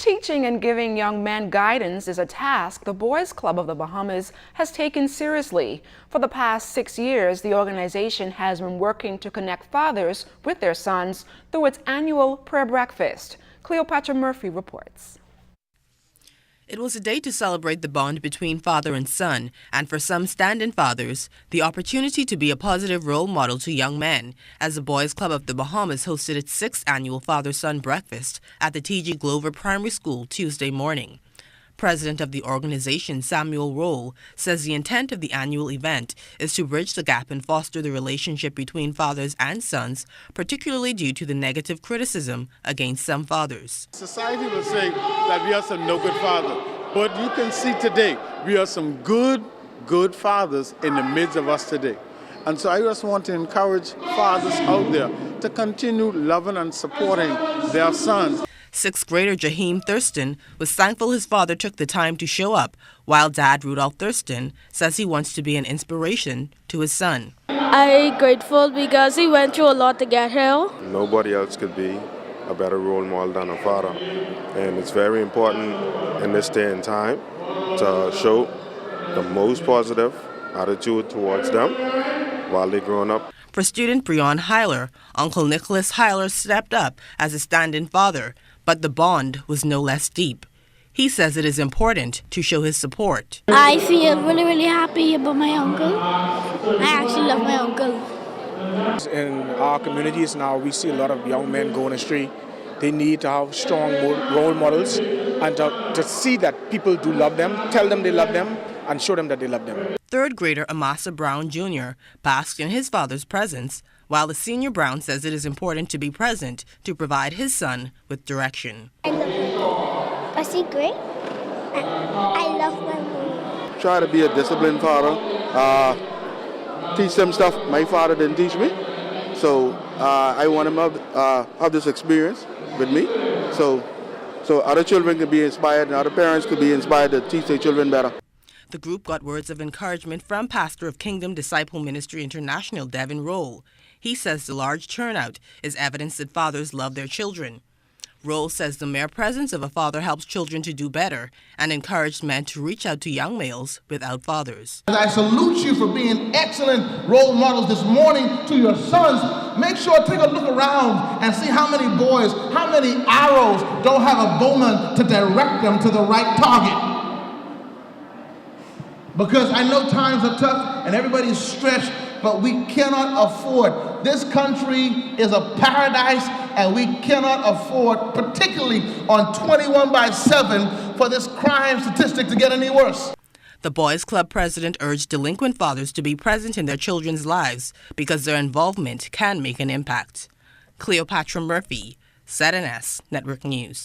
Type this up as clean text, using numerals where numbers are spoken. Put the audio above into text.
Teaching and giving young men guidance is a task the Boys Club of the Bahamas has taken seriously. For the past 6 years, the organization has been working to connect fathers with their sons through its annual prayer breakfast. Cleopatra Murphy reports. It was a day to celebrate the bond between father and son, and for some stand-in fathers, the opportunity to be a positive role model to young men, as the Boys Club of the Bahamas hosted its 6th annual father-son breakfast at the T.G. Glover Primary School Tuesday morning. President of the organization, Samuel Roll, says the intent of the annual event is to bridge the gap and foster the relationship between fathers and sons, particularly due to the negative criticism against some fathers. Society will say that we are some no good fathers, but you can see today we are some good fathers in the midst of us today. And so I just want to encourage fathers out there to continue loving and supporting their sons. 6th grader JAHEAM Thurston was thankful his father took the time to show up, while dad RUDOLPH Thurston says he wants to be an inspiration to his son. I'm grateful because he went through a lot to get here. Nobody else could be a better role model than a father. And it's very important in this day and time to show the most positive attitude towards them while they're growing up. For student Breon Hyler, Uncle Nicholas Hyler stepped up as a stand-in father, but the bond was no less deep. He says it is important to show his support. I feel really happy about my uncle. I actually love my uncle. In our communities now, we see a lot of young men going astray. They need to have strong role models and to see that people do love them, tell them they love them, and show them that they love them. 3rd grader AMASA Brown Jr. basked in his father's presence, while the senior Brown says it is important to be present to provide his son with direction. I love him. Was he great? I love my mom. Try to be a disciplined father. Teach them stuff my father didn't teach me. So I want him to have this experience with me. So other children can be inspired and other parents could be inspired to teach their children better. The group got words of encouragement from pastor of Kingdom Disciple Ministry International, Devin Roll. He says the large turnout is evidence that fathers love their children. Roll says the mere presence of a father helps children to do better and encouraged men to reach out to young males without fathers. I salute you for being excellent role models this morning to your sons. Make sure to take a look around and see how many boys, how many arrows don't have a bowman to direct them to the right target. Because I know times are tough and everybody's stretched, but we cannot afford. This country is a paradise and we cannot afford, particularly on 21/7, for this crime statistic to get any worse. The Boys Club president urged delinquent fathers to be present in their children's lives because their involvement can make an impact. Cleopatra Murphy, ZNS Network News.